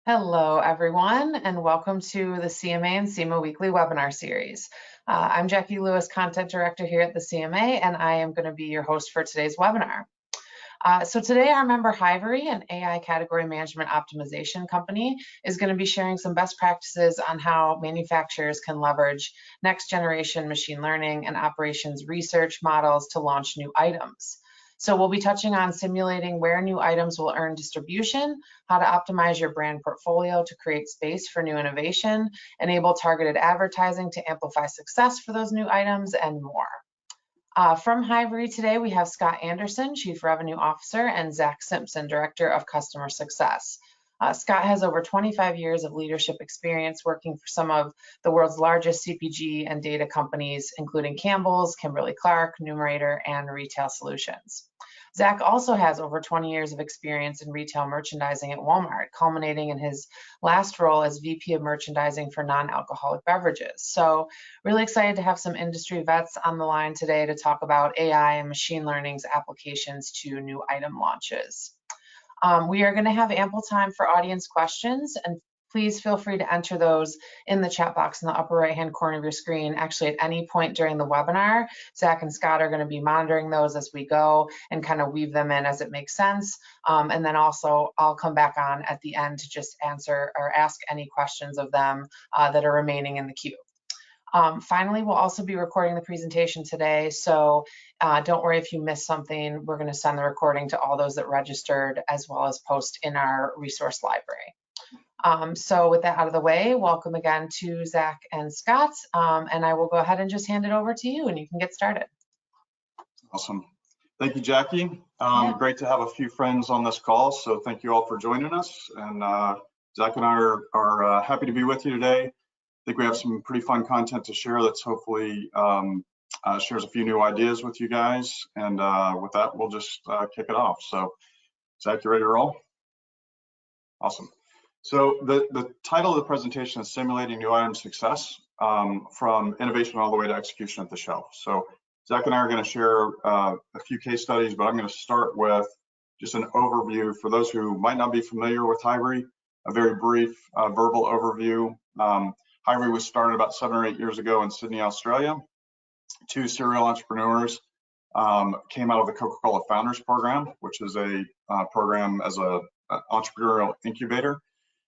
Hello, everyone, and welcome to the CMA and CMA Weekly Webinar Series. I'm Jackie Lewis, Content Director here at the CMA, and I am going to be your host for today's webinar. So today our member Hivery, an AI category management optimization company, is going to be sharing some best practices on how manufacturers can leverage next generation machine learning and operations research models to launch new items. So we'll be touching on simulating where new items will earn distribution, how to optimize your brand portfolio to create space for new innovation, enable targeted advertising to amplify success for those new items, and more. From Hivery today, we have Scott Anderson, Chief Revenue Officer, and Zach Simpson, Director of Customer Success. Scott has over 25 years of leadership experience working for some of the world's largest CPG and data companies, including Campbell's, Kimberly-Clark, Numerator, and Retail Solutions. Zach also has over 20 years of experience in retail merchandising at Walmart, culminating in his last role as VP of Merchandising for non-alcoholic beverages. So really excited to have some industry vets on the line today to talk about AI and machine learning's applications to new item launches. We are going to have ample time for audience questions, and please feel free to enter those in the chat box in the upper right-hand corner of your screen. Actually, at any point during the webinar, Zach and Scott are going to be monitoring those as we go and kind of weave them in as it makes sense. And then also, I'll come back on at the end to just answer or ask any questions of them that are remaining in the queue. Finally, we'll also be recording the presentation today, so don't worry if you missed something. We're going to send the recording to all those that registered, as well as post in our resource library. So with that out of the way, welcome again to Zach and Scott, and I will go ahead and just hand it over to you, and you can get started. Awesome. Thank you, Jackie. Great to have a few friends on this call, so thank you all for joining us. And Zach and I are happy to be with you today. I think we have some pretty fun content to share that's hopefully shares a few new ideas with you guys. And with that, we'll just kick it off. So, Zach, you ready to roll? Awesome. So the title of the presentation is Simulating New Item Success, from innovation all the way to execution at the shelf. So Zach and I are going to share a few case studies, but I'm going to start with just an overview for those who might not be familiar with Hivery, a very brief verbal overview. Hivery was started about 7 or 8 years ago in Sydney, Australia. 2 serial entrepreneurs came out of the Coca-Cola Founders Program, which is a program as an entrepreneurial incubator.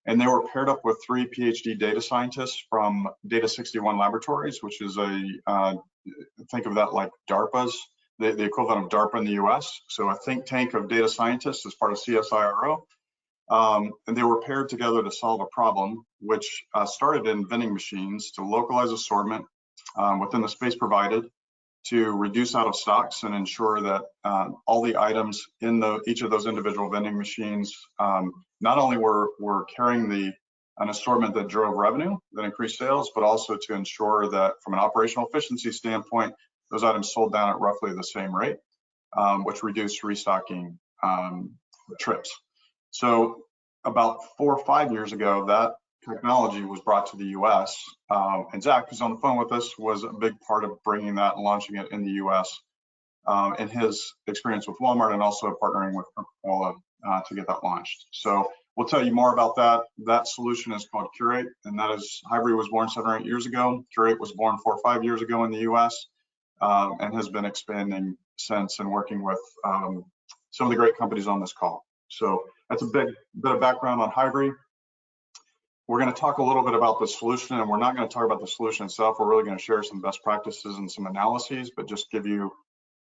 And they were paired up with 3 PhD data scientists from Data 61 Laboratories, which is think of that like DARPA's, the equivalent of DARPA in the US. So a think tank of data scientists as part of CSIRO. And they were paired together to solve a problem, which started in vending machines to localize assortment within the space provided, to reduce out of stocks and ensure that all the items in each of those individual vending machines not only were carrying an assortment that drove revenue, that increased sales, but also to ensure that from an operational efficiency standpoint, those items sold down at roughly the same rate, which reduced restocking trips. So about 4 or 5 years ago, that technology was brought to the US, and Zach, who's on the phone with us, was a big part of bringing that and launching it in the US in his experience with Walmart, and also partnering with Coca-Cola to get that launched. So we'll tell you more about that. That solution is called Curate, and that is, Hybri was born 7 or 8 years ago. Curate was born 4 or 5 years ago in the US, and has been expanding since, and working with some of the great companies on this call. So that's a bit of background on Hybri. We're going to talk a little bit about the solution, and we're not going to talk about the solution itself. We're really going to share some best practices and some analyses, but just give you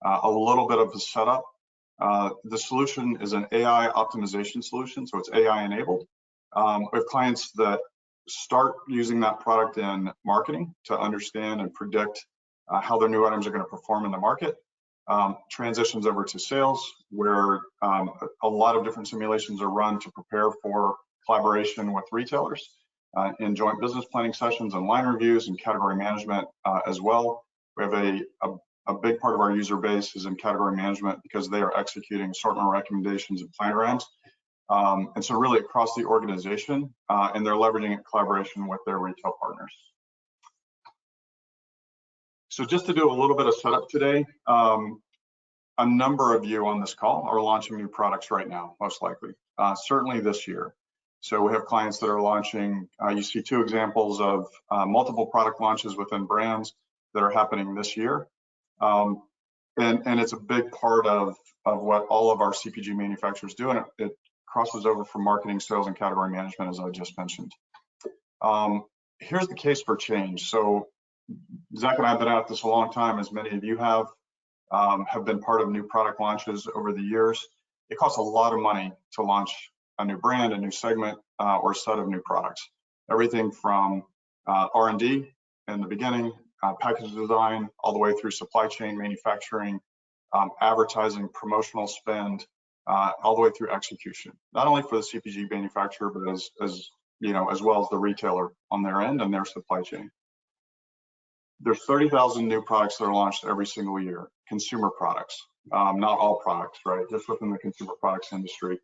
a little bit of the setup. The solution is an AI optimization solution, so it's AI enabled. We have clients that start using that product in marketing to understand and predict how their new items are going to perform in the market. Transitions over to sales, where a lot of different simulations are run to prepare for collaboration with retailers in joint business planning sessions and line reviews and category management as well. We have a big part of our user base is in category management because they are executing assortment recommendations and planograms. And so really across the organization, and they're leveraging it in collaboration with their retail partners. So just to do a little bit of setup today, a number of you on this call are launching new products right now, most likely, certainly this year. So we have clients that are launching, you see two examples of multiple product launches within brands that are happening this year. And it's a big part of what all of our CPG manufacturers do, and it crosses over from marketing, sales, and category management, as I just mentioned. Here's the case for change. So Zach and I have been at this a long time, as many of you have been part of new product launches over the years. It costs a lot of money to launch a new brand, a new segment, or a set of new products. Everything from R&D in the beginning, package design, all the way through supply chain, manufacturing, advertising, promotional spend, all the way through execution. Not only for the CPG manufacturer, but as well as the retailer on their end and their supply chain. There's 30,000 new products that are launched every single year, consumer products, not all products, right? Just within the consumer products industry.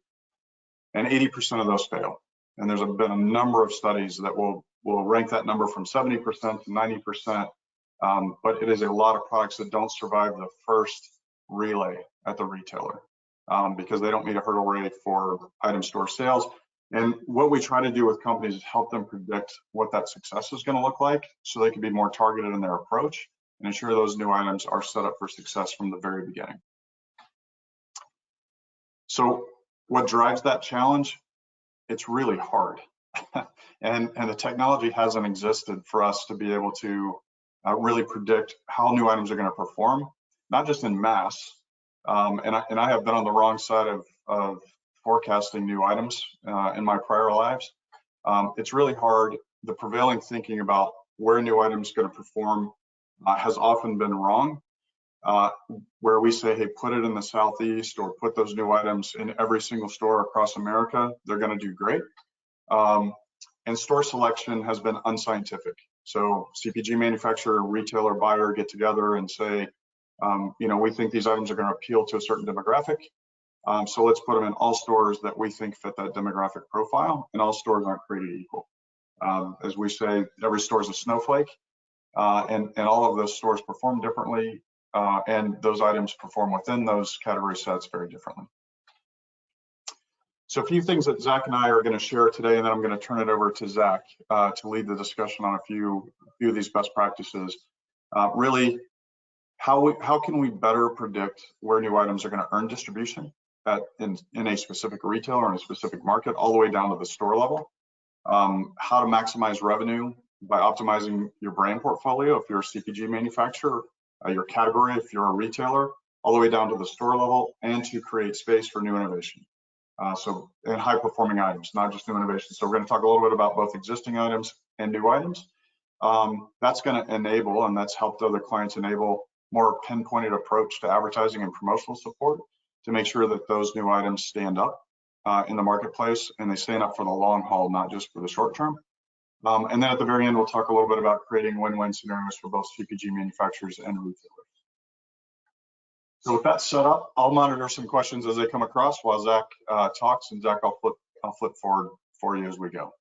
And 80% of those fail. And there's been a number of studies that will rank that number from 70% to 90%, but it is a lot of products that don't survive the first relay at the retailer because they don't meet a hurdle rate for item store sales. And what we try to do with companies is help them predict what that success is going to look like so they can be more targeted in their approach and ensure those new items are set up for success from the very beginning. So what drives that challenge? It's really hard. and the technology hasn't existed for us to be able to really predict how new items are going to perform, not just in mass. And I have been on the wrong side of forecasting new items in my prior lives. It's really hard. The prevailing thinking about where new items going to perform has often been wrong. Where we say, hey, put it in the Southeast or put those new items in every single store across America, they're going to do great. And store selection has been unscientific. So CPG manufacturer, retailer, buyer get together and say, we think these items are going to appeal to a certain demographic. So let's put them in all stores that we think fit that demographic profile, and all stores aren't created equal. As we say, every store is a snowflake, and all of those stores perform differently, and those items perform within those category sets very differently. So a few things that Zach and I are going to share today, and then I'm going to turn it over to Zach to lead the discussion on a few of these best practices. Really, how can we better predict where new items are going to earn distribution in a specific retailer or in a specific market, all the way down to the store level. How to maximize revenue by optimizing your brand portfolio if you're a CPG manufacturer, your category if you're a retailer, all the way down to the store level, and to create space for new innovation. And high performing items, not just new innovation. So we're going to talk a little bit about both existing items and new items. That's going to enable, and that's helped other clients enable, more pinpointed approach to advertising and promotional support to make sure that those new items stand up in the marketplace, and they stand up for the long haul, not just for the short term. And then at the very end, we'll talk a little bit about creating win-win scenarios for both CPG manufacturers and retailers. So with that set up, I'll monitor some questions as they come across while Zach talks, and Zach, I'll flip forward for you as we go.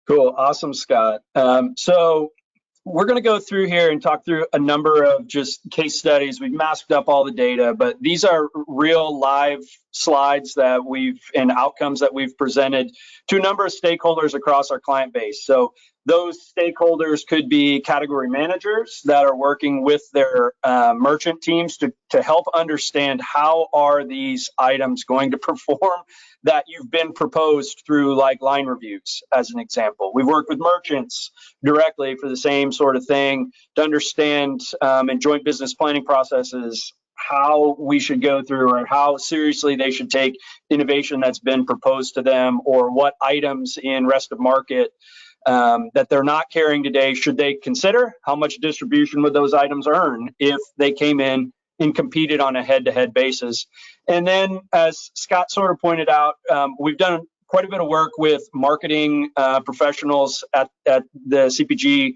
Cool, awesome, Scott. So we're going to go through here and talk through a number of just case studies. We've masked up all the data, but these are real live slides that and outcomes that we've presented to a number of stakeholders across our client base. So those stakeholders could be category managers that are working with their merchant teams to help understand how are these items going to perform that you've been proposed through like line reviews, as an example. We've worked with merchants directly for the same sort of thing to understand in joint business planning processes how we should go through or how seriously they should take innovation that's been proposed to them, or what items in rest of market that they're not carrying today should they consider. How much distribution would those items earn if they came in and competed on a head-to-head basis? And then, as Scott sort of pointed out, we've done quite a bit of work with marketing professionals at the CPG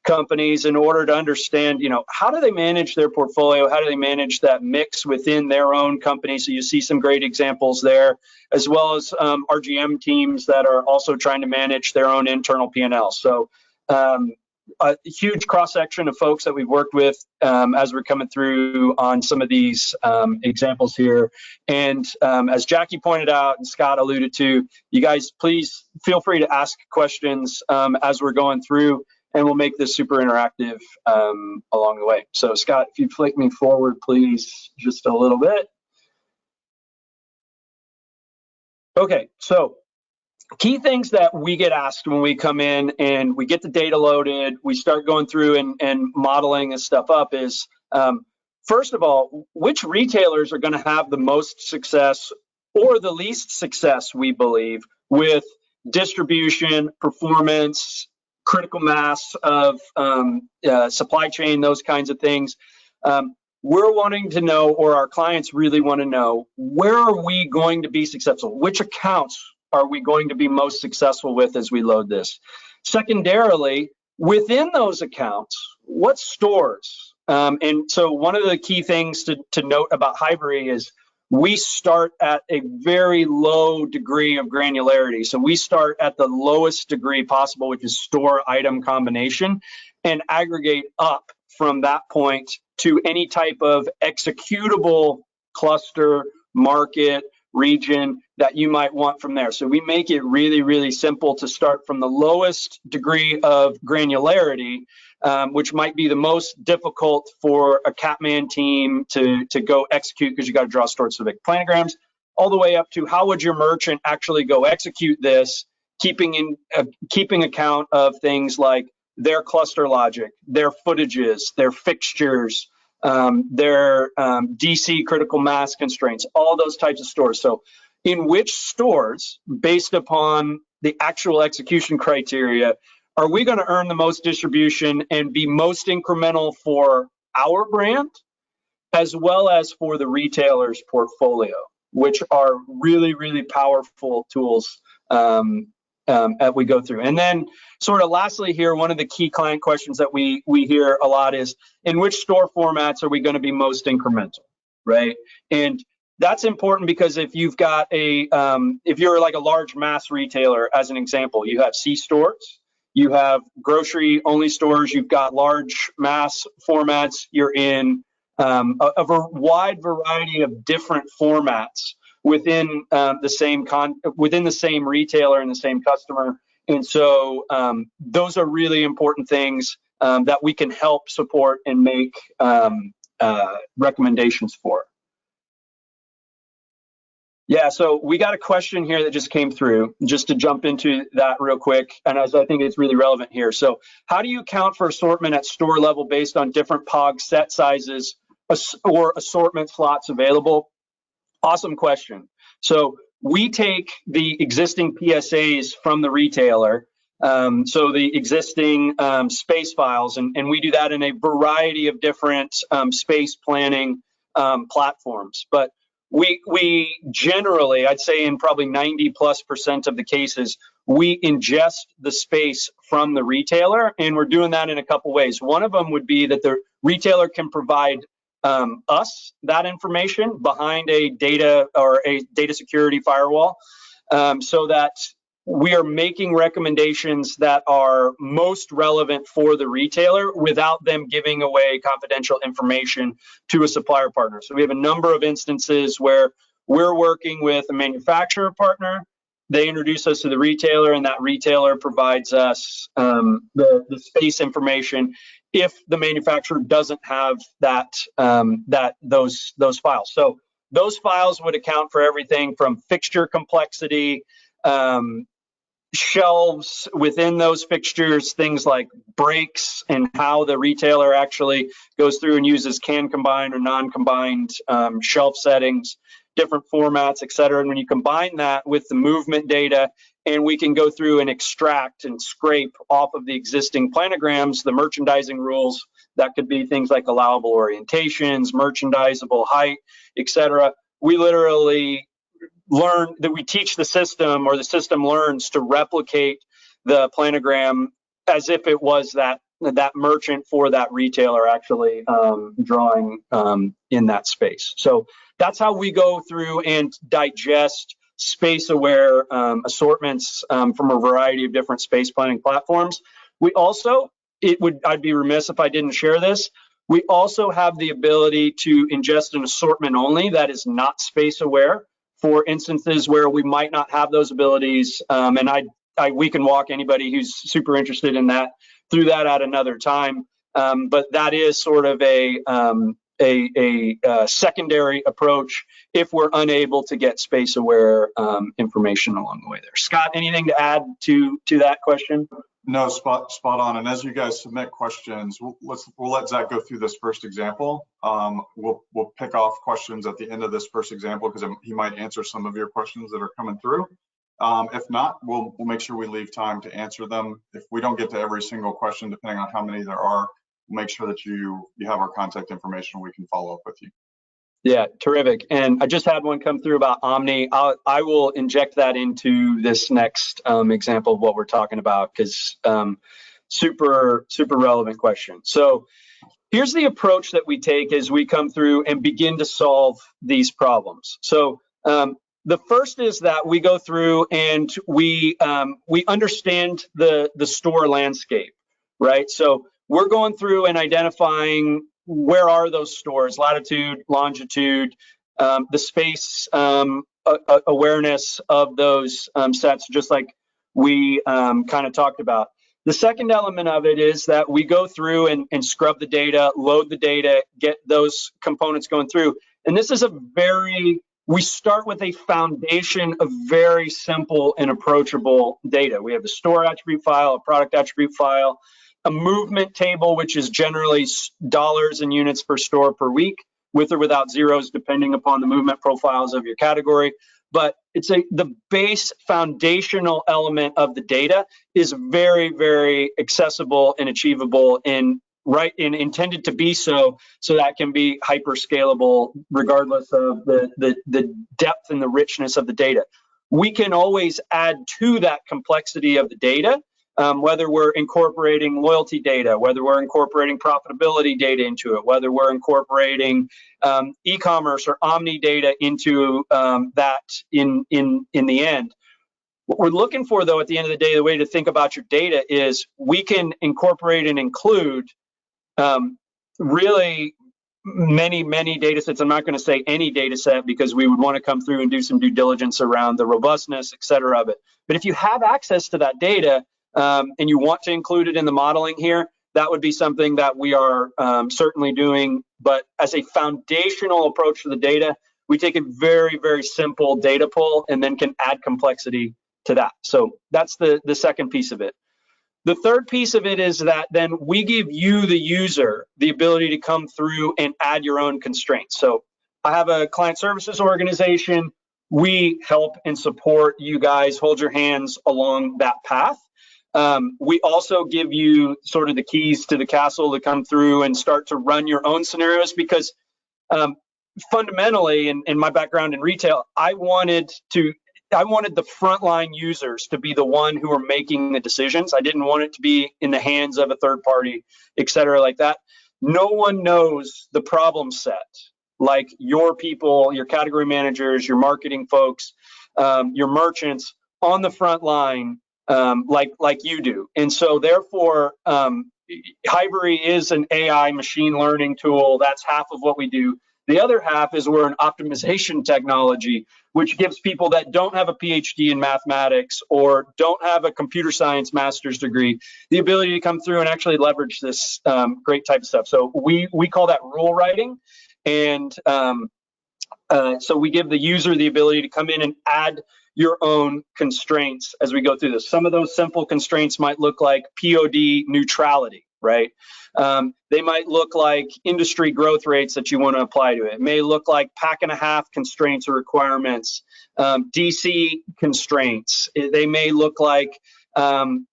companies in order to understand, how do they manage their portfolio? How do they manage that mix within their own company? So you see some great examples there, as well as RGM teams that are also trying to manage their own internal P&L. So a huge cross-section of folks that we've worked with as we're coming through on some of these examples here. And as Jackie pointed out and Scott alluded to, you guys please feel free to ask questions as we're going through, and we'll make this super interactive along the way. So Scott, if you flick me forward, please, just a little bit. Okay, so key things that we get asked when we come in and we get the data loaded, we start going through and modeling this stuff up is, first of all, which retailers are going to have the most success or the least success, we believe, with distribution, performance, critical mass of supply chain, those kinds of things. We're wanting to know, or our clients really want to know, where are we going to be successful? Which accounts are we going to be most successful with as we load this? Secondarily, within those accounts, what stores? And so one of the key things to note about Hivery is we start at a very low degree of granularity. So we start at the lowest degree possible, which is store item combination, and aggregate up from that point to any type of executable cluster, market, region that you might want from there. So we make it really, really simple to start from the lowest degree of granularity, which might be the most difficult for a Catman team to go execute because you got to draw store-specific planograms, all the way up to how would your merchant actually go execute this, keeping account of things like their cluster logic, their footages, their fixtures, their DC critical mass constraints, all those types of stores. So in which stores, based upon the actual execution criteria, are we going to earn the most distribution and be most incremental for our brand, as well as for the retailer's portfolio, which are really, really powerful tools as we go through. And then sort of lastly here, one of the key client questions that we hear a lot is, in which store formats are we going to be most incremental, right? And that's important because if you've got if you're like a large mass retailer, as an example, you have C stores, you have grocery only stores, you've got large mass formats, you're in a wide variety of different formats within the same retailer and the same customer. And so those are really important things that we can help support and make recommendations for. Yeah, so we got a question here that just came through, just to jump into that real quick, and as I think it's really relevant here. So how do you account for assortment at store level based on different POG set sizes or assortment slots available? Awesome question. So we take the existing PSAs from the retailer, so the existing space files, and we do that in a variety of different space planning platforms. But we generally, I'd say in probably 90+% of the cases, we ingest the space from the retailer, and we're doing that in a couple ways. One of them would be that the retailer can provide us that information behind a data or a data security firewall, so that we are making recommendations that are most relevant for the retailer without them giving away confidential information to a supplier partner. So we have a number of instances where we're working with a manufacturer partner, they introduce us to the retailer, and that retailer provides us the space information if the manufacturer doesn't have those files. So those files would account for everything from fixture complexity, shelves within those fixtures, things like breaks and how the retailer actually goes through and uses can combine or non-combined shelf settings, different formats, et cetera. And when you combine that with the movement data, and we can go through and extract and scrape off of the existing planograms, the merchandising rules, that could be things like allowable orientations, merchandisable height, et cetera. We literally learn that we teach the system, or the system learns to replicate the planogram as if it was that merchant for that retailer actually drawing in that space. So that's how we go through and digest space-aware assortments from a variety of different space planning platforms. We also I'd be remiss if I didn't share this. We also have the ability to ingest an assortment only that is not space aware for instances where we might not have those abilities. And we can walk anybody who's super interested in that through that at another time. But that is sort of a secondary approach if we're unable to get space aware information along the way there. Scott, anything to add to that question? No, spot on. And as you guys submit questions, we'll let Zach go through this first example. We'll pick off questions at the end of this first example because he might answer some of your questions that are coming through. If not, we'll make sure we leave time to answer them. If we don't get to every single question, depending on how many there are, we'll make sure that you have our contact information. We can follow up with you. Yeah, terrific. And I just had one come through about Omni. I will inject that into this next example of what we're talking about because super relevant question. So here's the approach that we take as we come through and begin to solve these problems. So the first is that we go through and we understand the store landscape, right? So we're going through and identifying where are those stores, latitude, longitude, the space awareness of those sets, just like we kind of talked about. The second element of it is that we go through and scrub the data, load the data, get those components going through. And this is we start with a foundation of very simple and approachable data. We have the store attribute file, a product attribute file, a movement table, which is generally dollars and units per store per week, with or without zeros, depending upon the movement profiles of your category. But it's the base foundational element of the data is very, very accessible and achievable and intended to be so that can be hyper scalable regardless of the depth and the richness of the data. We can always add to that complexity of the data, whether we're incorporating loyalty data, whether we're incorporating profitability data into it, whether we're incorporating e-commerce or omni data into that in the end. What we're looking for, though, at the end of the day, the way to think about your data is we can incorporate and include really many data sets. I'm not going to say any data set because we would want to come through and do some due diligence around the robustness, et cetera, of it. But if you have access to that data and you want to include it in the modeling here, that would be something that we are certainly doing. But as a foundational approach to the data, we take a very, very simple data pull and then can add complexity to that. So that's the second piece of it. The third piece of it is that then we give you, the user, the ability to come through and add your own constraints. So I have a client services organization. We help and support you guys, hold your hands along that path. We also give you sort of the keys to the castle to come through and start to run your own scenarios because fundamentally, in my background in retail, I wanted the frontline users to be the one who are making the decisions. I didn't want it to be in the hands of a third party, et cetera, like that. No one knows the problem set like your people, your category managers, your marketing folks, your merchants on the front line like you do. And so therefore, Hivery is an AI machine learning tool. That's half of what we do. The other half is we're an optimization technology, which gives people that don't have a PhD in mathematics or don't have a computer science master's degree the ability to come through and actually leverage this great type of stuff. So we call that rule writing. And so we give the user the ability to come in and add your own constraints as we go through this. Some of those simple constraints might look like POD neutrality, right? They might look like industry growth rates that you want to apply to it. It may look like pack and a half constraints or requirements, DC constraints. They may look like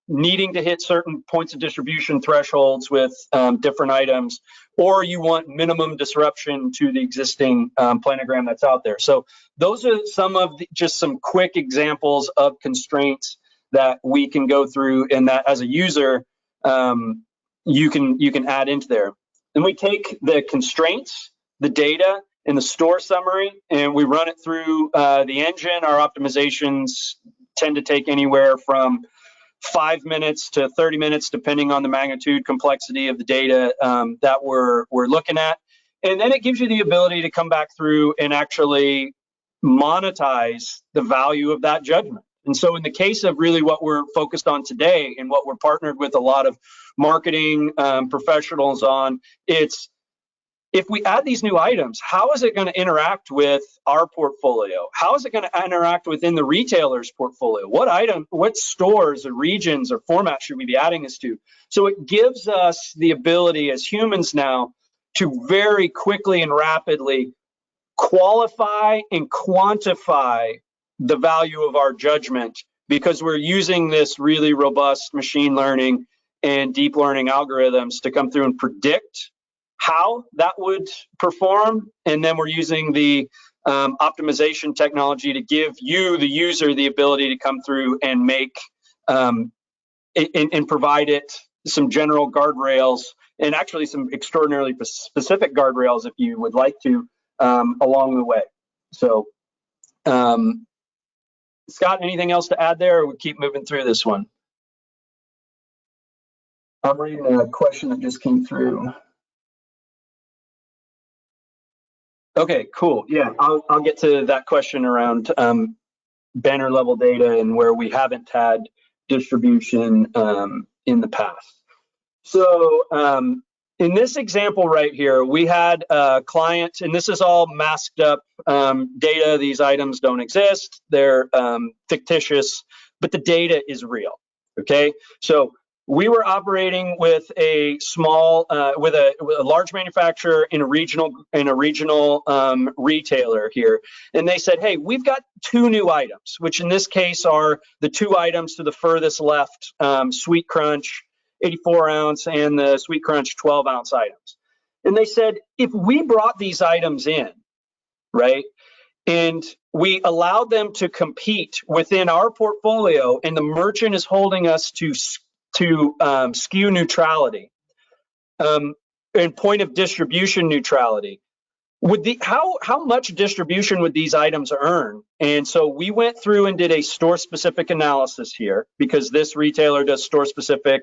needing to hit certain points of distribution thresholds with different items, or you want minimum disruption to the existing planogram that's out there. So those are some of just some quick examples of constraints that we can go through and that as a user, you can add into there. And we take the constraints, the data, and the store summary, and we run it through the engine. Our optimizations tend to take anywhere from 5 minutes to 30 minutes, depending on the magnitude, complexity of the data that we're looking at. And then it gives you the ability to come back through and actually monetize the value of that judgment. And so in the case of really what we're focused on today and what we're partnered with a lot of marketing professionals on, it's if we add these new items, how is it going to interact with our portfolio? How is it going to interact within the retailer's portfolio? What stores or regions or formats should we be adding this to? So it gives us the ability as humans now to very quickly and rapidly qualify and quantify the value of our judgment, because we're using this really robust machine learning and deep learning algorithms to come through and predict how that would perform. And then we're using the optimization technology to give you, the user, the ability to come through and make and provide it some general guardrails, and actually some extraordinarily specific guardrails if you would like to, along the way. So Scott, anything else to add there, or we keep moving through this one? I'm reading a question that just came through. Okay, cool. Yeah, I'll get to that question around banner level data and where we haven't had distribution in the past. So in this example right here, we had a client, and this is all masked up data. These items don't exist. They're fictitious, but the data is real. Okay, so we were operating with a small, with a large manufacturer in a regional retailer here, and they said, "Hey, we've got 2 new items," which in this case are the 2 items to the furthest left, Sweet Crunch 84 ounce and the Sweet Crunch 12 ounce items. And they said, if we brought these items in, right, and we allowed them to compete within our portfolio, and the merchant is holding us to SKU neutrality and point of distribution neutrality, how much distribution would these items earn? And so we went through and did a store specific analysis here, because this retailer does store specific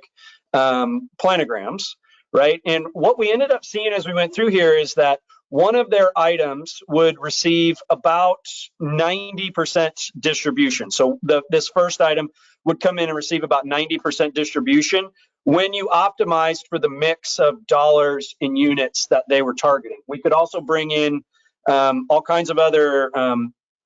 planograms, right? And what we ended up seeing as we went through here is that one of their items would receive about 90% distribution. So this first item would come in and receive about 90% distribution when you optimized for the mix of dollars and units that they were targeting. We could also bring in all kinds of other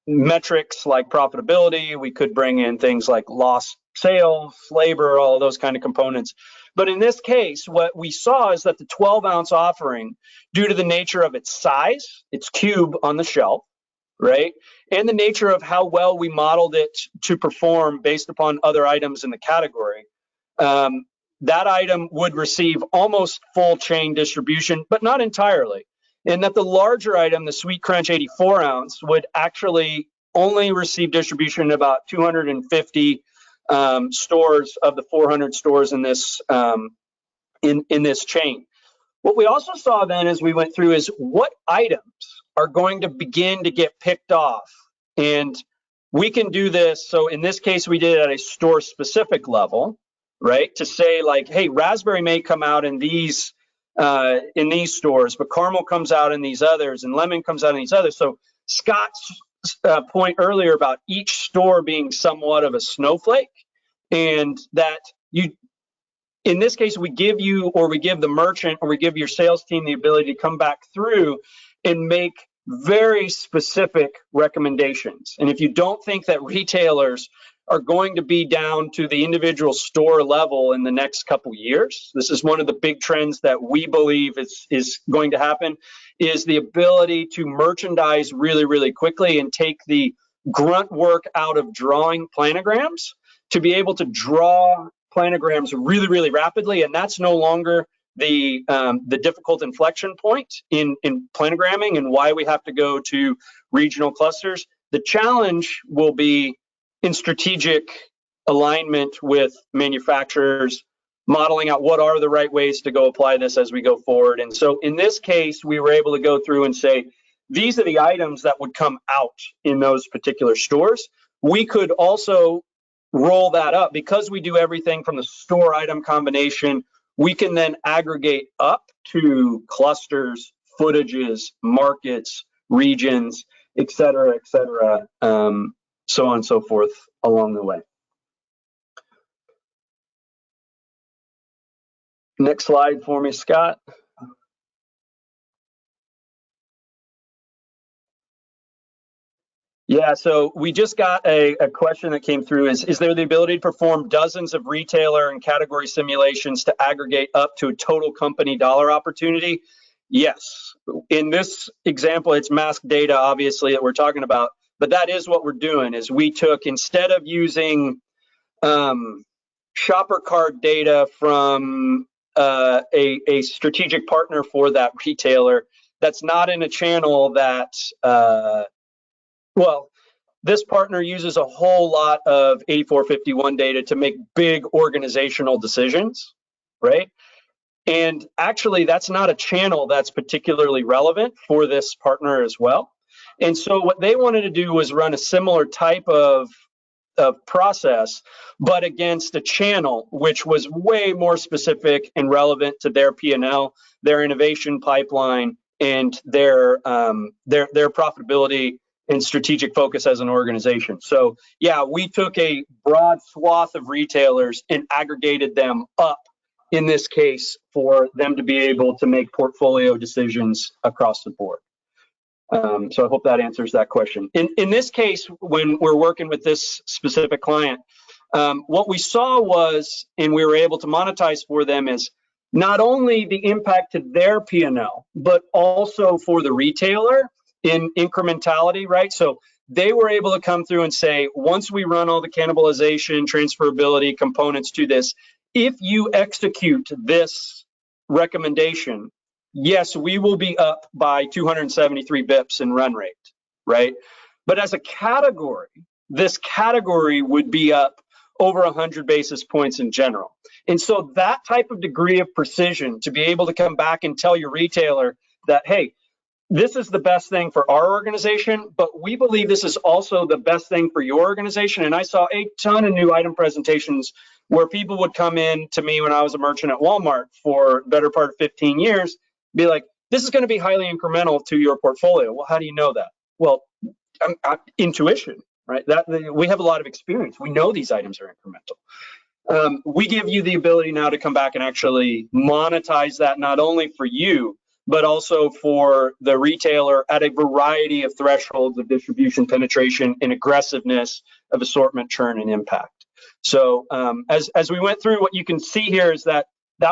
metrics like profitability. We could bring in things like lost sales, labor, all of those kind of components. But in this case, what we saw is that the 12 ounce offering, due to the nature of its size, its cube on the shelf, right, and the nature of how well we modeled it to perform based upon other items in the category, that item would receive almost full chain distribution, but not entirely. And that the larger item, the Sweet Crunch 84 ounce, would actually only receive distribution in about 250 stores of the 400 stores in this in this chain. What we also saw then as we went through is what items are going to begin to get picked off. And we can do this. So in this case, we did it at a store specific level, right? To say like, hey, raspberry may come out in these stores, but caramel comes out in these others, and lemon comes out in these others. So Scott's point earlier about each store being somewhat of a snowflake, and that you, in this case, we give you, or we give the merchant, or we give your sales team the ability to come back through and make very specific recommendations. And if you don't think that retailers are going to be down to the individual store level in the next couple years, this is one of the big trends that we believe is going to happen, is the ability to merchandise really, really quickly and take the grunt work out of drawing planograms to be able to draw planograms really, really rapidly. And that's no longer the difficult inflection point in planogramming and why we have to go to regional clusters. The challenge will be in strategic alignment with manufacturers, modeling out what are the right ways to go apply this as we go forward. And so in this case, we were able to go through and say, these are the items that would come out in those particular stores. We could also roll that up, because we do everything from the store item combination, we can then aggregate up to clusters, footages, markets, regions, et cetera, so on and so forth along the way. Next slide for me, Scott. Yeah, so we just got a question that came through. Is there the ability to perform dozens of retailer and category simulations to aggregate up to a total company dollar opportunity? Yes. In this example, it's masked data, obviously, that we're talking about, but that is what we're doing. Is we took, instead of using shopper card data from a strategic partner for that retailer that's not in a channel that, well, this partner uses a whole lot of 8451 data to make big organizational decisions, right? And actually, that's not a channel that's particularly relevant for this partner as well. And so what they wanted to do was run a similar type of process, but against a channel which was way more specific and relevant to their P&L, their innovation pipeline, and their profitability and strategic focus as an organization. So yeah, we took a broad swath of retailers and aggregated them up, in this case, for them to be able to make portfolio decisions across the board. So I hope that answers that question. In this case, when we're working with this specific client, what we saw was, and we were able to monetize for them, is not only the impact to their P&L, but also for the retailer in incrementality, right? So they were able to come through and say, once we run all the cannibalization, transferability components to this, if you execute this recommendation, yes, we will be up by 273 bips in run rate, right? But as a category, this category would be up over 100 basis points in general. And so that type of degree of precision, to be able to come back and tell your retailer that, hey, this is the best thing for our organization, but we believe this is also the best thing for your organization. And I saw a ton of new item presentations where people would come in to me when I was a merchant at Walmart for the better part of 15 years, be like, this is going to be highly incremental to your portfolio. Well, how do you know that? Well, intuition, right? We have a lot of experience. We know these items are incremental. We give you the ability now to come back and actually monetize that, not only for you, but also for the retailer at a variety of thresholds of distribution penetration and aggressiveness of assortment, churn, and impact. So as we went through, what you can see here is that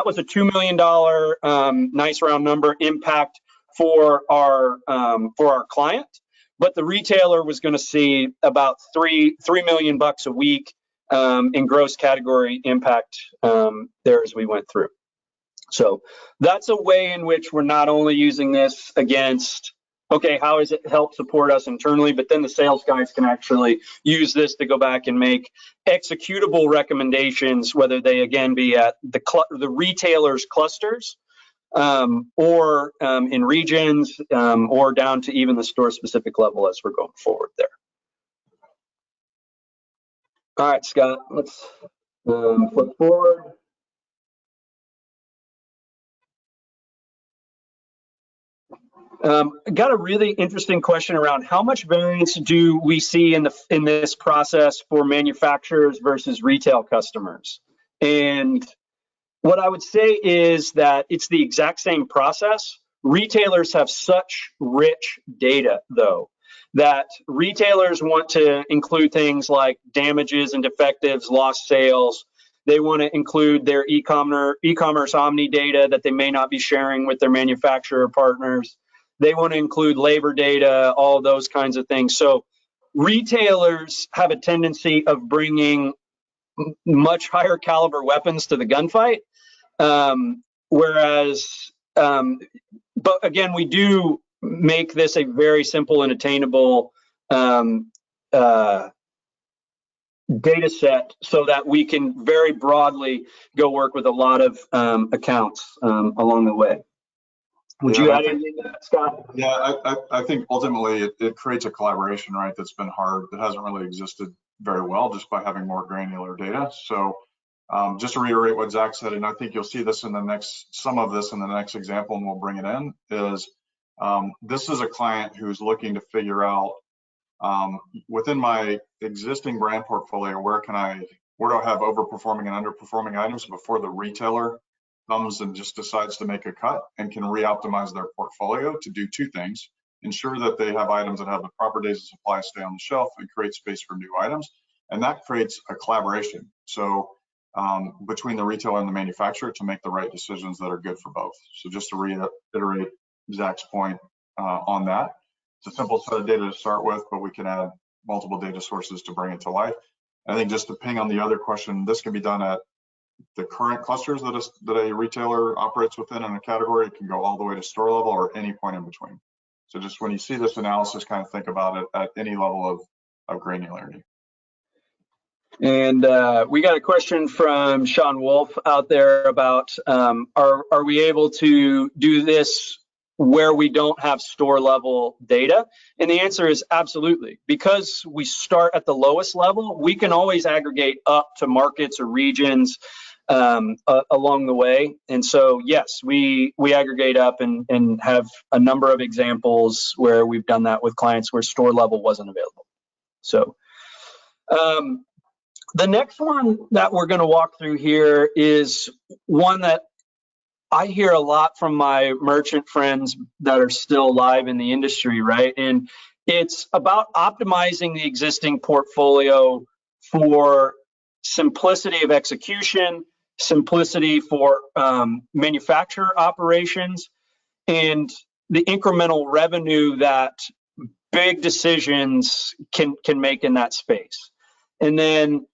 was a $2 million, nice round number, impact for our client, but the retailer was going to see about $3 million a week in gross category impact there as we went through. So that's a way in which we're not only using this against, okay, how does it help support us internally, but then the sales guys can actually use this to go back and make executable recommendations, whether they again be at the retailer's clusters or in regions or down to even the store specific level as we're going forward there. All right, Scott, let's flip forward. Got a really interesting question around how much variance do we see in this process for manufacturers versus retail customers? And what I would say is that it's the exact same process. Retailers have such rich data, though, that retailers want to include things like damages and defectives, lost sales. They want to include their e-commerce omni data that they may not be sharing with their manufacturer partners. They want to include labor data, all those kinds of things. So retailers have a tendency of bringing much higher caliber weapons to the gunfight. Whereas, but again, we do make this a very simple and attainable data set so that we can very broadly go work with a lot of accounts along the way. Would you add anything to that, Scott? Yeah, I think ultimately it creates a collaboration, right? That's been hard, that hasn't really existed very well just by having more granular data. So just to reiterate what Zach said, and I think you'll see this in the next, some of this in the next example, and we'll bring it in, is this is a client who's looking to figure out within my existing brand portfolio, where do I have overperforming and underperforming items before the retailer comes and just decides to make a cut, and can re-optimize their portfolio to do two things: ensure that they have items that have the proper days of supply, stay on the shelf, and create space for new items. And that creates a collaboration. So between the retailer and the manufacturer to make the right decisions that are good for both. So just to reiterate Zach's point on that, it's a simple set of data to start with, but we can add multiple data sources to bring it to life. I think just to ping on the other question, this can be done at the current clusters that a retailer operates within in a category. It can go all the way to store level or any point in between. So just when you see this analysis, kind of think about it at any level of granularity. And we got a question from Sean Wolf out there about are we able to do this where we don't have store level data? And the answer is absolutely. Because we start at the lowest level, we can always aggregate up to markets or regions along the way. And so, yes, we aggregate up and have a number of examples where we've done that with clients where store level wasn't available. So the next one that we're going to walk through here is one that I hear a lot from my merchant friends that are still live in the industry, right? And it's about optimizing the existing portfolio for simplicity of execution, simplicity for manufacturer operations, and the incremental revenue that big decisions can make in that space. And then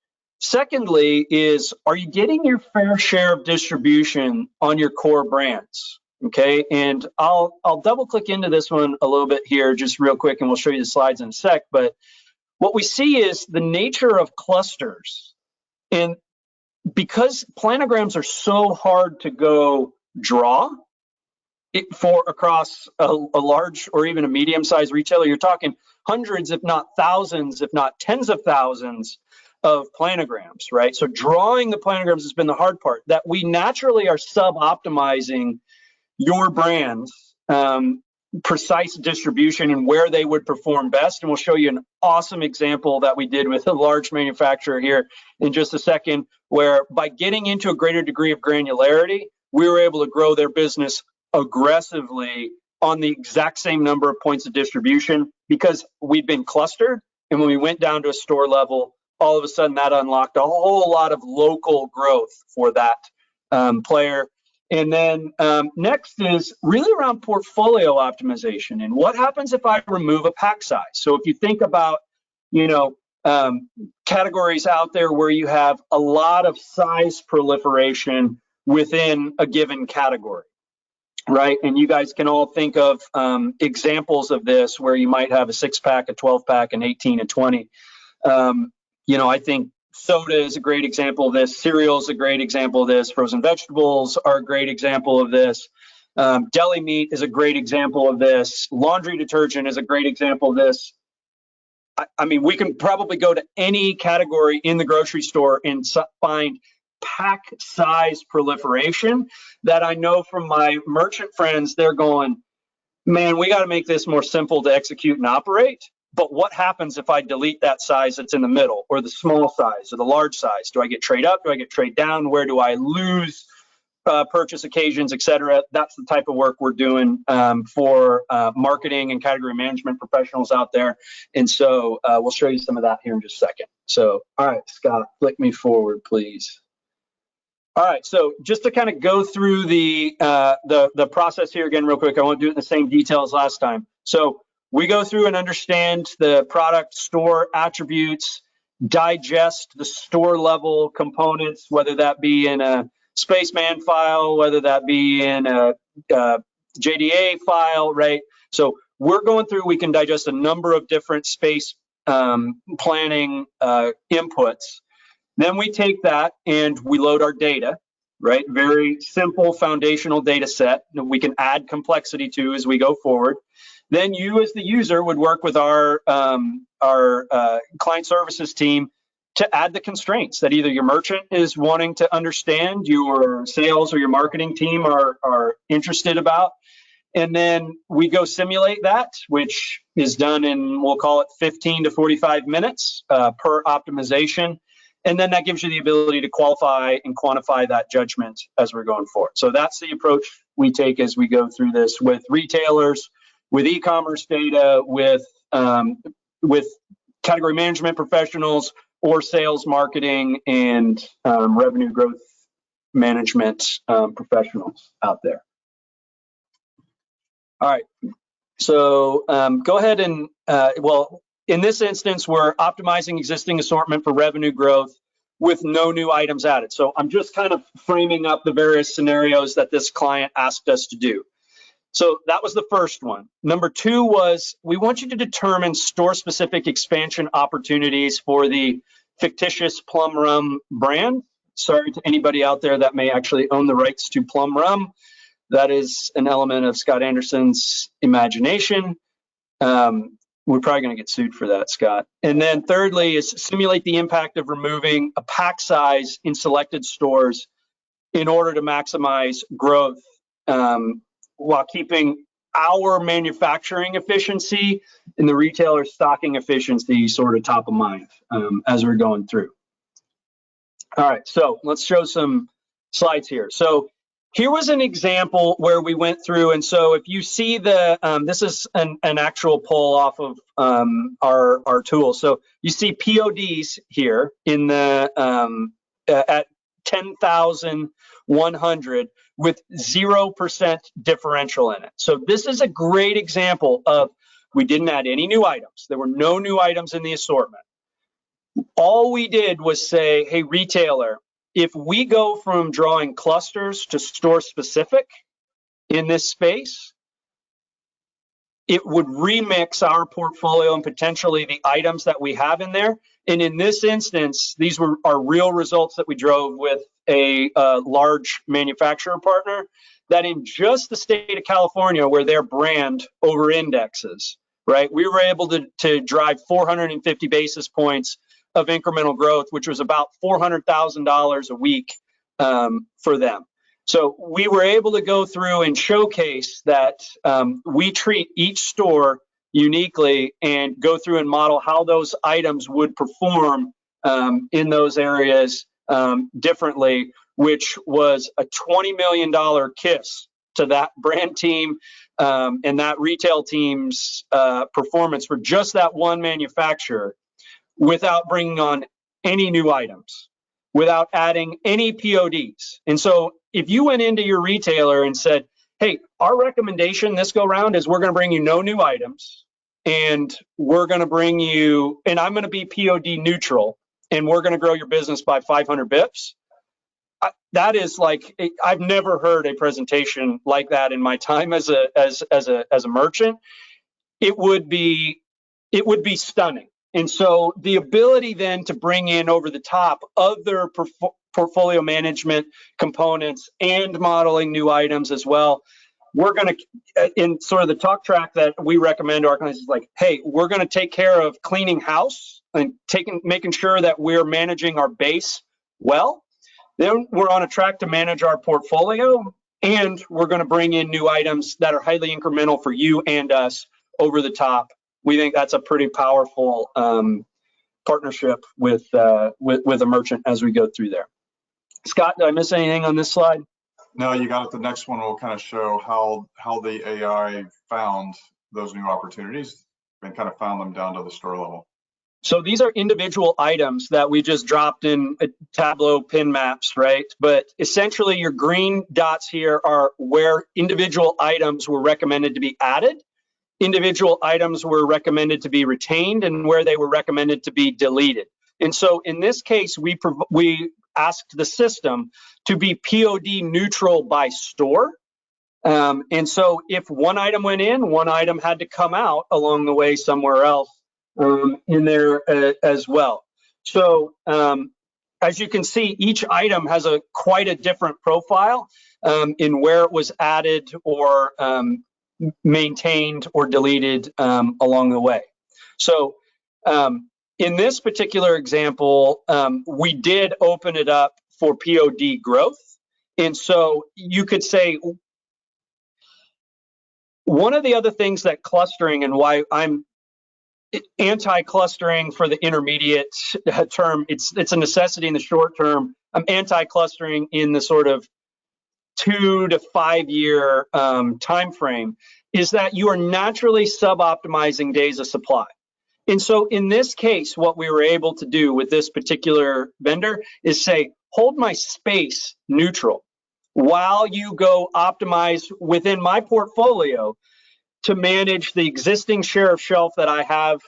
secondly is, are you getting your fair share of distribution on your core brands? Okay, and I'll double click into this one a little bit here just real quick, and we'll show you the slides in a sec. But what we see is the nature of clusters. And because planograms are so hard to go draw for across a large or even a medium-sized retailer, you're talking hundreds, if not thousands, if not tens of thousands of planograms, right? So drawing the planograms has been the hard part. That we naturally are sub-optimizing your brands, precise distribution and where they would perform best. And we'll show you an awesome example that we did with a large manufacturer here in just a second, where by getting into a greater degree of granularity, we were able to grow their business aggressively on the exact same number of points of distribution because we'd been clustered. And when we went down to a store level, all of a sudden that unlocked a whole lot of local growth for that player. And then next is really around portfolio optimization. And what happens if I remove a pack size? So if you think about, categories out there where you have a lot of size proliferation within a given category, right? And you guys can all think of examples of this where you might have a 6-pack, a 12-pack, an 18, a 20. I think soda is a great example of this. Cereal is a great example of this. Frozen vegetables are a great example of this. Deli meat is a great example of this. Laundry detergent is a great example of this. I mean, we can probably go to any category in the grocery store and find pack size proliferation that I know from my merchant friends. They're going, man, we got to make this more simple to execute and operate. But what happens if I delete that size that's in the middle, or the small size, or the large size? Do I get trade up? Do I get trade down? Where do I lose purchase occasions, et cetera? That's the type of work we're doing for marketing and category management professionals out there. And so we'll show you some of that here in just a second. So, all right, Scott, flick me forward, please. All right, so just to kind of go through the process here again real quick. I won't do it in the same detail as last time. So we go through and understand the product store attributes, digest the store level components, whether that be in a Spaceman file, whether that be in a JDA file, right? So we're going through, we can digest a number of different space planning inputs. Then we take that and we load our data, right? Very simple foundational data set that we can add complexity to as we go forward. Then you as the user would work with our client services team to add the constraints that either your merchant is wanting to understand, your sales or your marketing team are interested about. And then we go simulate that, which is done in, we'll call it 15 to 45 minutes per optimization. And then that gives you the ability to qualify and quantify that judgment as we're going forward. So that's the approach we take as we go through this with retailers, with e-commerce data, with category management professionals, or sales, marketing, and revenue growth management professionals out there. All right, so go ahead and, well, in this instance, we're optimizing existing assortment for revenue growth with no new items added. So I'm just kind of framing up the various scenarios that this client asked us to do. So that was the first one. Number two was, we want you to determine store-specific expansion opportunities for the fictitious Plum Rum brand. Sorry to anybody out there that may actually own the rights to Plum Rum. That is an element of Scott Anderson's imagination. We're probably going to get sued for that, Scott. And then thirdly is simulate the impact of removing a pack size in selected stores in order to maximize growth while keeping our manufacturing efficiency and the retailer stocking efficiency sort of top of mind as we're going through. All right, so let's show some slides here. So here was an example where we went through, and so if you see the, this is an actual pull off of our tool. So you see PODs here in the at 10,100 with 0% differential in it. So this is a great example of, we didn't add any new items. There were no new items in the assortment. All we did was say, hey, retailer, if we go from drawing clusters to store specific in this space, it would remix our portfolio and potentially the items that we have in there. And in this instance, these were our real results that we drove with a large manufacturer partner that in just the state of California, where their brand over indexes, right? We were able to drive 450 basis points of incremental growth, which was about $400,000 a week for them. So we were able to go through and showcase that we treat each store uniquely and go through and model how those items would perform in those areas differently, which was a $20 million kiss to that brand team and that retail team's performance for just that one manufacturer, without bringing on any new items, without adding any PODs. And so if you went into your retailer and said, hey, our recommendation this go round is we're going to bring you no new items, and we're going to bring you, and I'm going to be POD neutral, and we're going to grow your business by 500 bips. That is like, I've never heard a presentation like that in my time as a merchant. It would be stunning. And so the ability then to bring in over the top other portfolio management components and modeling new items as well, we're going to, in sort of the talk track that we recommend to our clients is like, hey, we're going to take care of cleaning house and making sure that we're managing our base well. Then we're on a track to manage our portfolio, and we're going to bring in new items that are highly incremental for you and us over the top. We think that's a pretty powerful partnership with a merchant as we go through there. Scott, did I miss anything on this slide? No, you got it. The next one will kind of show how the AI found those new opportunities and kind of found them down to the store level. So these are individual items that we just dropped in Tableau pin maps, right? But essentially your green dots here are where individual items were recommended to be added. Individual items were recommended to be retained, and where they were recommended to be deleted. And so in this case, we asked the system to be POD neutral by store. And so if one item went in, one item had to come out along the way somewhere else in there as well. So as you can see, each item has quite a different profile in where it was added or maintained or deleted along the way. So in this particular example, we did open it up for POD growth. And so you could say one of the other things that clustering, and why I'm anti-clustering for the intermediate term, it's a necessity in the short term. I'm anti-clustering in the sort of 2 to 5 year time frame, is that you are naturally sub-optimizing days of supply. And so in this case, what we were able to do with this particular vendor is say, hold my space neutral while you go optimize within my portfolio to manage the existing share of shelf that I have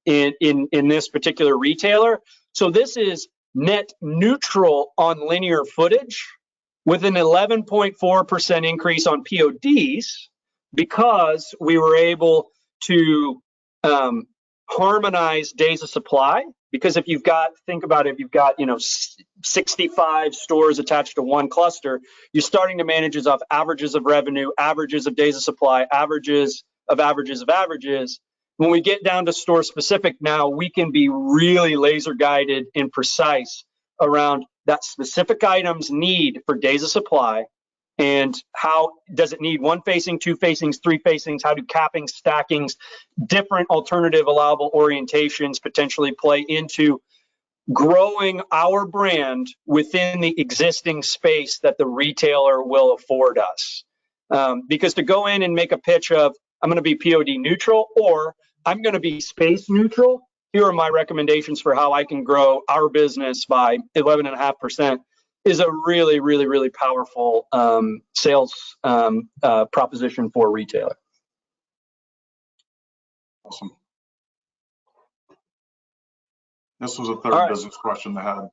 in this particular retailer. So this is net neutral on linear footage with an 11.4% increase on PODs, because we were able to harmonize days of supply. Because if you've got, think about it, if you've got 65 stores attached to one cluster, you're starting to manage off averages of revenue, averages of days of supply, averages of averages of averages. When we get down to store specific now, we can be really laser guided and precise around that specific item's need for days of supply, and how does it need 1 facing, 2 facings, 3 facings, how do cappings, stackings, different alternative allowable orientations potentially play into growing our brand within the existing space that the retailer will afford us. Because to go in and make a pitch of, I'm going to be POD neutral or I'm going to be space neutral, here are my recommendations for how I can grow our business by 11.5%, is a really, really, really powerful sales proposition for a retailer. Awesome. This was a third business question they had.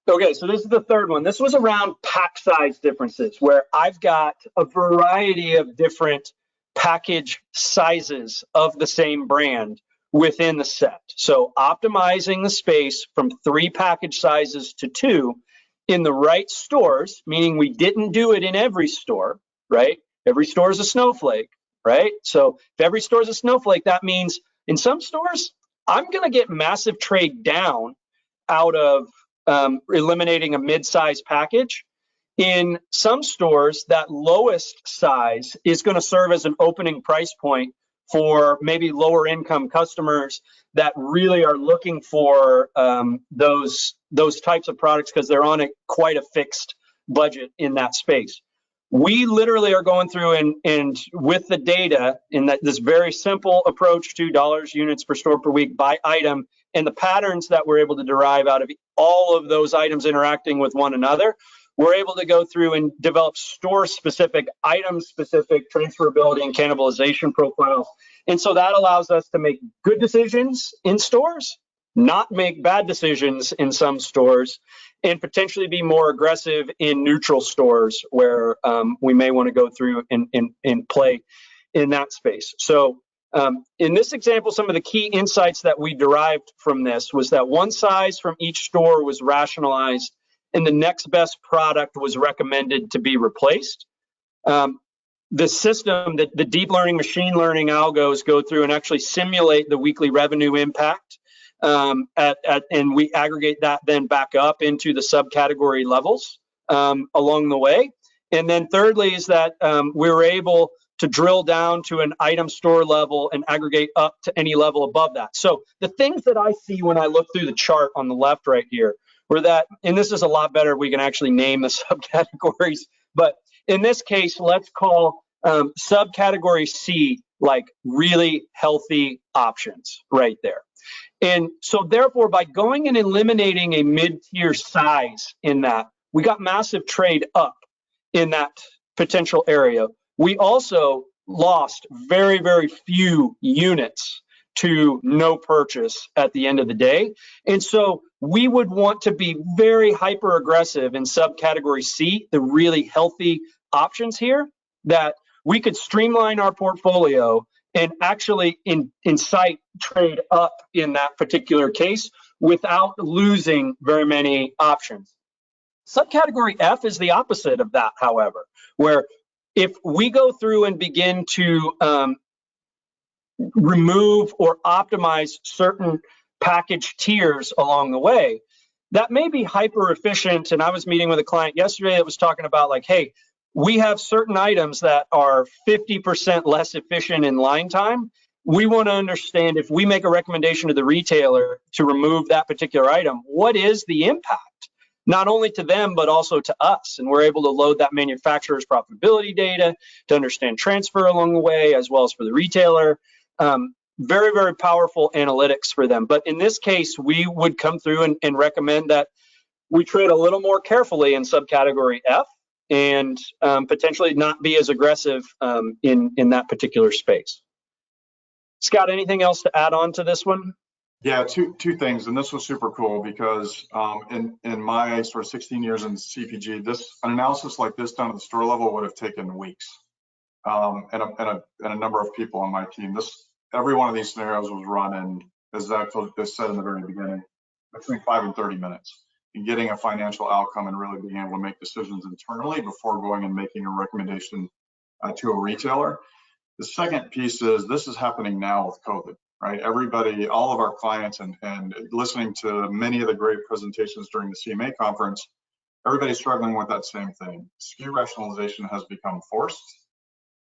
Okay, so this is the third one. This was around pack size differences, where I've got a variety of different package sizes of the same brand within the set. So optimizing the space from 3 package sizes to 2 in the right stores, meaning we didn't do it in every store, right? Every store is a snowflake, right? So if every store is a snowflake, that means in some stores, I'm going to get massive trade down out of eliminating a mid-size package. In some stores, that lowest size is going to serve as an opening price point for maybe lower income customers that really are looking for those types of products because they're on quite a fixed budget in that space. We literally are going through and with the data in this very simple approach to dollars, units per store per week by item, and the patterns that we're able to derive out of all of those items interacting with one another, we're able to go through and develop store-specific, item-specific transferability and cannibalization profiles. And so that allows us to make good decisions in stores, not make bad decisions in some stores, and potentially be more aggressive in neutral stores where we may want to go through and play in that space. So in this example, some of the key insights that we derived from this was that one size from each store was rationalized and the next best product was recommended to be replaced. The system, the deep learning, machine learning algos go through and actually simulate the weekly revenue impact, and we aggregate that then back up into the subcategory levels along the way. And then thirdly is that we were able to drill down to an item store level and aggregate up to any level above that. So the things that I see when I look through the chart on the left right here were that, and this is a lot better, we can actually name the subcategories, but in this case, let's call subcategory C like really healthy options right there. And so therefore, by going and eliminating a mid-tier size in that, we got massive trade up in that potential area. We also lost very, very few units to no purchase at the end of the day. And so we would want to be very hyper aggressive in subcategory C, the really healthy options here, that we could streamline our portfolio and actually incite trade up in that particular case without losing very many options. Subcategory F is the opposite of that, however, where if we go through and begin to remove or optimize certain package tiers along the way, that may be hyper efficient. And I was meeting with a client yesterday that was talking about like, hey, we have certain items that are 50% less efficient in line time. We want to understand if we make a recommendation to the retailer to remove that particular item, what is the impact? Not only to them, but also to us. And we're able to load that manufacturer's profitability data to understand transfer along the way, as well as for the retailer. Very, very powerful analytics for them. But in this case, we would come through and recommend that we tread a little more carefully in subcategory F and potentially not be as aggressive in that particular space. Scott, anything else to add on to this one? Yeah, two things, and this was super cool because in my sort of 16 years in CPG, an analysis like this done at the store level would have taken weeks, and a number of people on my team. Every one of these scenarios was run in, as Zach said in the very beginning, between 5 and 30 minutes, and getting a financial outcome and really being able to make decisions internally before going and making a recommendation to a retailer. The second piece is this is happening now with COVID, right? Everybody, all of our clients and listening to many of the great presentations during the CMA conference, everybody's struggling with that same thing. SKU rationalization has become forced.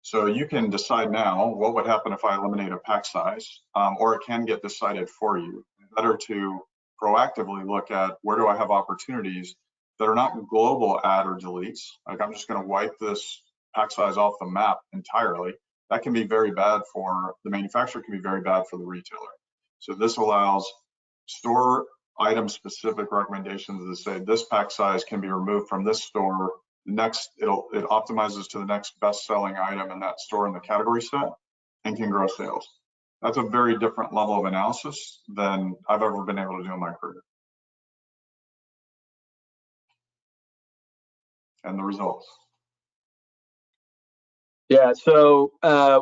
So you can decide now what would happen if I eliminate a pack size, or it can get decided for you. Better to proactively look at where do I have opportunities that are not global add or deletes. Like I'm just going to wipe this pack size off the map entirely. That can be very bad for the manufacturer, can be very bad for the retailer. So this allows store item specific recommendations that say this pack size can be removed from this store. Next, it optimizes to the next best selling item in that store in the category set and can grow sales. That's a very different level of analysis than I've ever been able to do in my career. And the results. Yeah, so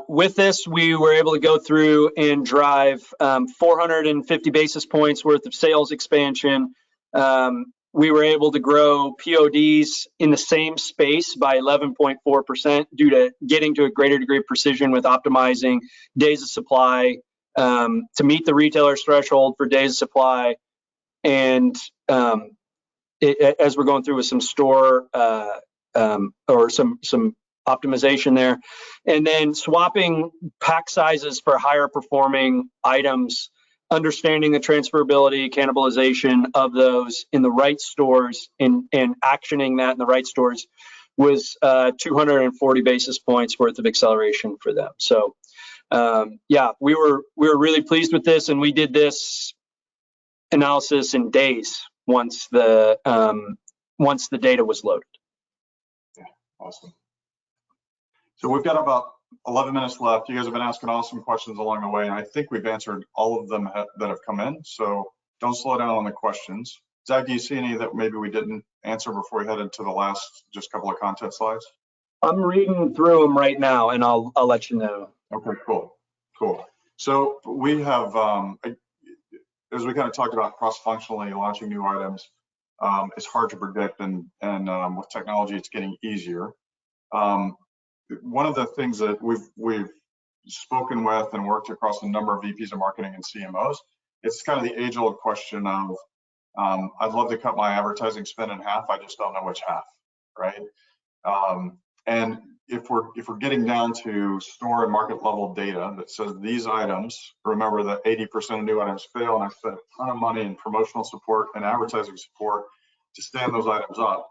with this, we were able to go through and drive 450 basis points worth of sales expansion. We were able to grow PODs in the same space by 11.4% due to getting to a greater degree of precision with optimizing days of supply to meet the retailer's threshold for days of supply. And as we're going through with some store or some optimization there, and then swapping pack sizes for higher performing items, understanding the transferability, cannibalization of those in the right stores and actioning that in the right stores was 240 basis points worth of acceleration for them. So yeah, we were really pleased with this, and we did this analysis in days once the data was loaded. Yeah, awesome. So we've got about 11 minutes left. You guys have been asking awesome questions along the way, and I think we've answered all of them that have come in. So don't slow down on the questions. Zach, do you see any that maybe we didn't answer before we headed to the last just couple of content slides? I'm reading through them right now, and I'll let you know. Okay, cool. So we have, as we kind of talked about cross-functionally launching new items, it's hard to predict, and with technology, it's getting easier. One of the things that we've spoken with and worked across a number of VPs of marketing and CMOs, it's kind of the age-old question of, I'd love to cut my advertising spend in half, I just don't know which half, right? And if we're getting down to store and market level data that says these items, remember that 80% of new items fail, and I've spent a ton of money in promotional support and advertising support to stand those items up.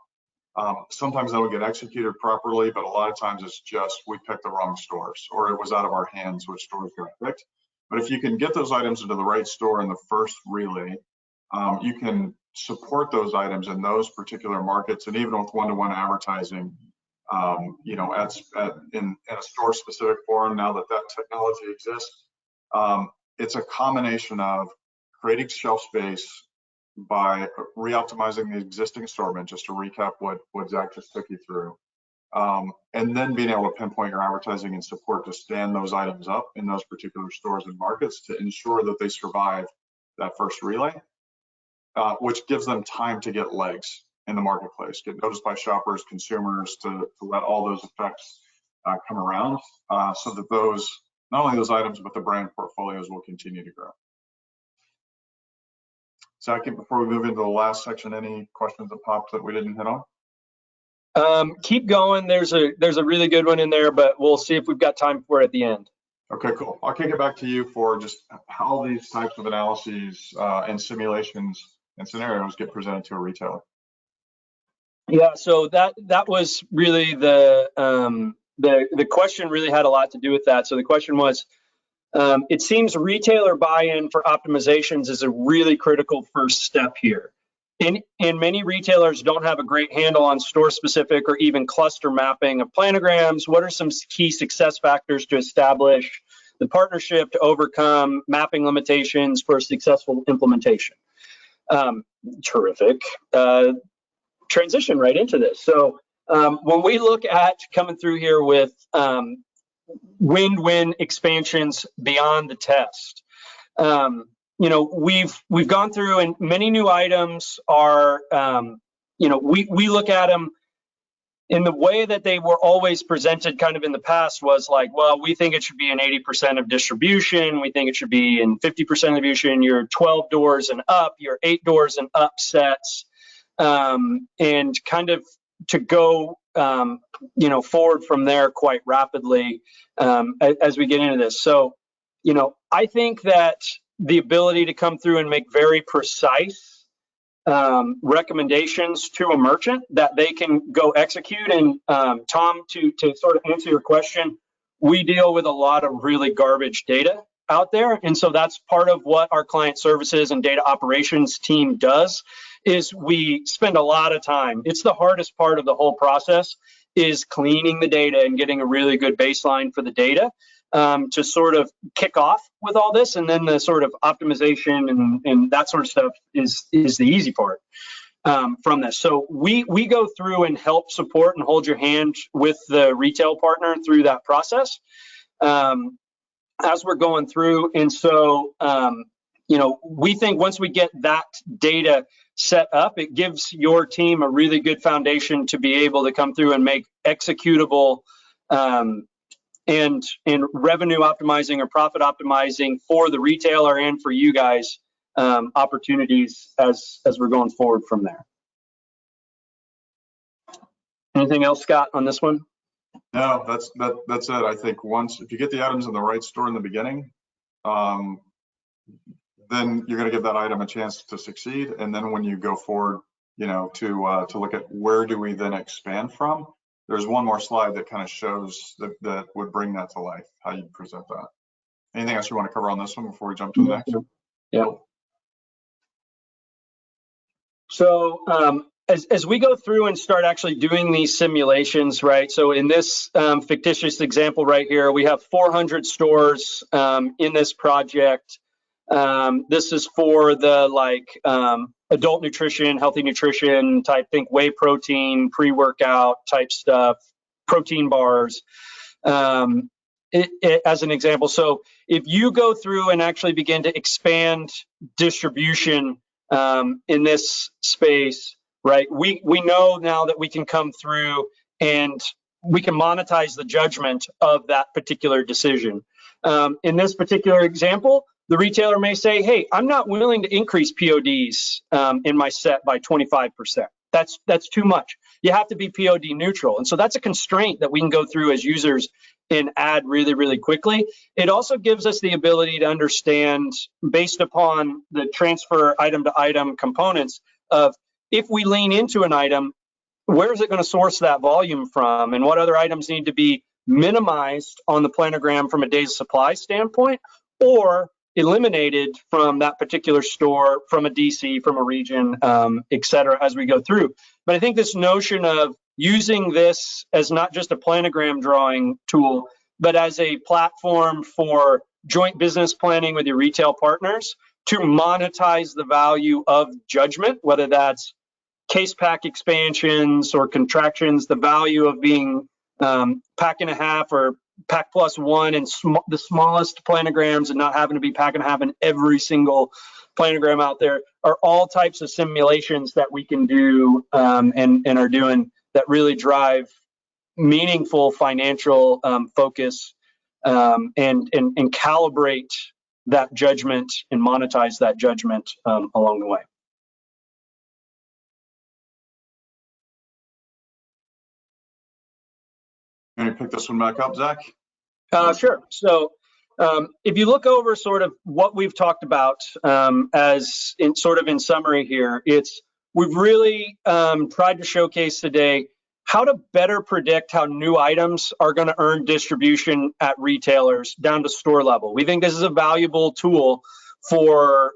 Sometimes they don't get executed properly, but a lot of times it's just we picked the wrong stores, or it was out of our hands which stores got picked. But if you can get those items into the right store in the first relay, you can support those items in those particular markets, and even with one-to-one advertising, you know, in a store-specific forum. Now that technology exists, it's a combination of creating shelf space by re-optimizing the existing assortment, just to recap what Zach just took you through, and then being able to pinpoint your advertising and support to stand those items up in those particular stores and markets to ensure that they survive that first relay, which gives them time to get legs in the marketplace, get noticed by shoppers, consumers, to let all those effects come around, so that those, not only those items, but the brand portfolios will continue to grow. Second, before we move into the last section, any questions that popped that we didn't hit on? Keep going. There's a really good one in there, but we'll see if we've got time for it at the end. Okay, cool. I'll kick it back to you for just how these types of analyses and simulations and scenarios get presented to a retailer. Yeah, so that was really the question really had a lot to do with that. So the question was, it seems retailer buy-in for optimizations is a really critical first step here. And many retailers don't have a great handle on store-specific or even cluster mapping of planograms. What are some key success factors to establish the partnership to overcome mapping limitations for successful implementation? Terrific. Transition right into this. So when we look at coming through here with win-win expansions beyond the test, we've gone through, and many new items are, we look at them in the way that they were always presented kind of in the past was like, well, we think it should be in 80% of distribution. We think it should be in 50% of distribution. Your 12 doors and up, your 8 doors and up sets, and kind of to go, forward from there quite rapidly as we get into this. So, I think that the ability to come through and make very precise recommendations to a merchant that they can go execute. And Tom, to sort of answer your question, we deal with a lot of really garbage data out there. And so that's part of what our client services and data operations team does, is we spend a lot of time. It's the hardest part of the whole process, is cleaning the data and getting a really good baseline for the data to sort of kick off with all this. And then the sort of optimization and that sort of stuff is the easy part from this. So we go through and help support and hold your hand with the retail partner through that process as we're going through. And so, we think once we get that data set up, it gives your team a really good foundation to be able to come through and make executable and revenue optimizing or profit optimizing for the retailer and for you guys opportunities as we're going forward from there. Anything else, Scott, on this one? No, that's it. I think if you get the items in the right store in the beginning, then you're going to give that item a chance to succeed. And then when you go forward, to look at where do we then expand from, there's one more slide that kind of shows that would bring that to life, how you present that. Anything else you want to cover on this one before we jump to the next? Yeah. So as we go through and start actually doing these simulations, right? So in this fictitious example right here, we have 400 stores in this project. This is for the adult nutrition, healthy nutrition type, think whey protein, pre-workout type stuff, protein bars, as an example. So if you go through and actually begin to expand distribution in this space, right, we know now that we can come through and we can monetize the judgment of that particular decision. In this particular example, the retailer may say, hey, I'm not willing to increase PODs in my set by 25%. That's too much. You have to be POD neutral. And so that's a constraint that we can go through as users and add really, really quickly. It also gives us the ability to understand, based upon the transfer item to item components, of if we lean into an item, where is it going to source that volume from, and what other items need to be minimized on the planogram from a days of supply standpoint, or eliminated from that particular store, from a DC, from a region, et cetera, as we go through. But I think this notion of using this as not just a planogram drawing tool, but as a platform for joint business planning with your retail partners to monetize the value of judgment, whether that's case pack expansions or contractions, the value of being pack and a half or pack plus one and the smallest planograms, and not having to be pack and a half in every single planogram out there, are all types of simulations that we can do and are doing that really drive meaningful financial focus and calibrate that judgment and monetize that judgment along the way. Can you pick this one back up, Zach? Sure. So if you look over sort of what we've talked about as in summary here, we've really tried to showcase today how to better predict how new items are going to earn distribution at retailers down to store level. We think this is a valuable tool for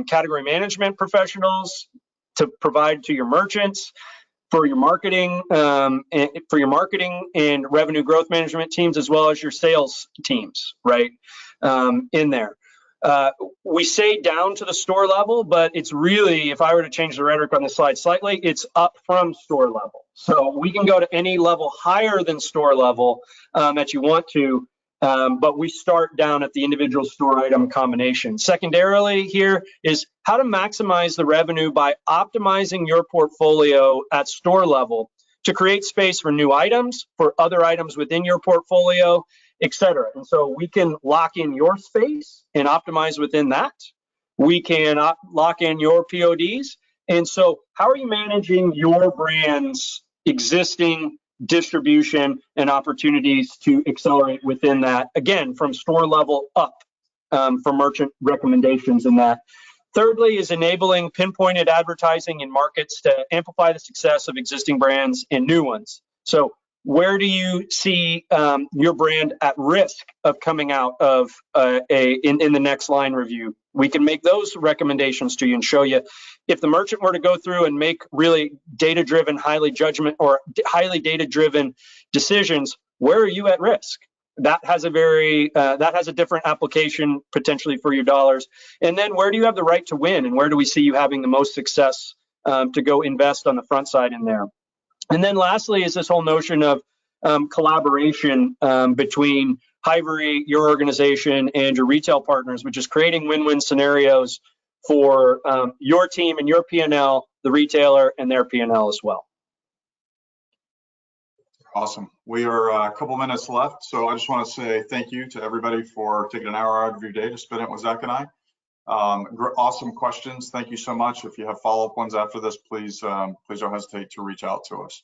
category management professionals to provide to your merchants, for your marketing and revenue growth management teams, as well as your sales teams, right? In there. We say down to the store level, but it's really, if I were to change the rhetoric on the slide slightly, it's up from store level. So we can go to any level higher than store level that you want to, but we start down at the individual store item combination. Secondarily here is how to maximize the revenue by optimizing your portfolio at store level to create space for new items, for other items within your portfolio, etc. And so we can lock in your space and optimize within that. We can lock in your PODs. And so how are you managing your brand's existing distribution and opportunities to accelerate within that, again, from store level up for merchant recommendations in that. Thirdly is enabling pinpointed advertising in markets to amplify the success of existing brands and new ones. So where do you see your brand at risk of coming out of in the next line review? We can make those recommendations to you and show you if the merchant were to go through and make really data-driven, highly data-driven decisions, where are you at risk? That has a different application potentially for your dollars. And then where do you have the right to win, and where do we see you having the most success to go invest on the front side in there? And then lastly is this whole notion of collaboration between Hivery, your organization, and your retail partners, which is creating win-win scenarios for your team and your P&L, the retailer, and their P&L as well. Awesome. We are a couple minutes left, so I just want to say thank you to everybody for taking an hour out of your day to spend it with Zach and I. Awesome questions. Thank you so much. If you have follow-up ones after this, please don't hesitate to reach out to us.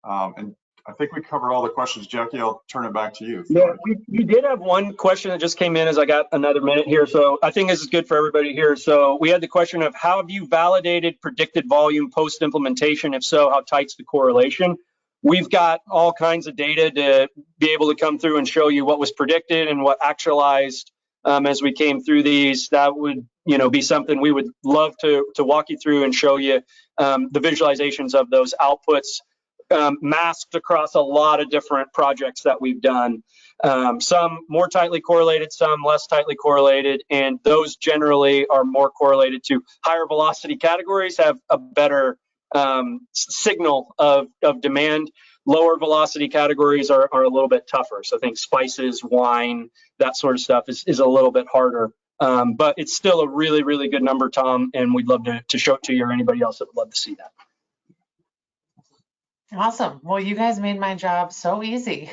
And I think we covered all the questions. Jackie, I'll turn it back to you. Yeah, we did have one question that just came in as I got another minute here. So I think this is good for everybody here. So we had the question of how have you validated predicted volume post-implementation? If so, how tight's the correlation? We've got all kinds of data to be able to come through and show you what was predicted and what actualized as we came through these. That would be something we would love to walk you through and show you the visualizations of those outputs masked across a lot of different projects that we've done. Some more tightly correlated, some less tightly correlated, and those generally are more correlated to higher velocity categories, have a better signal of demand. Lower velocity categories are a little bit tougher. So I think spices, wine, that sort of stuff is a little bit harder. But it's still a really, really good number, Tom, and we'd love to show it to you or anybody else that would love to see that. Awesome. Well, you guys made my job so easy.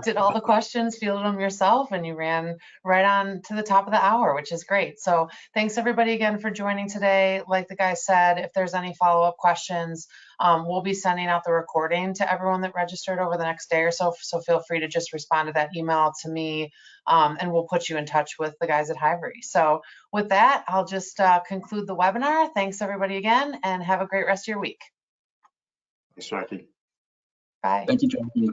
Did all the questions, fielded them yourself, and you ran right on to the top of the hour, which is great. So thanks everybody again for joining today. Like the guy said, if there's any follow-up questions, we'll be sending out the recording to everyone that registered over the next day or so. So feel free to just respond to that email to me, and we'll put you in touch with the guys at Hivery. So with that, I'll just conclude the webinar. Thanks everybody again, and have a great rest of your week. Thanks, Jackie. Bye. Thank you, Jackie.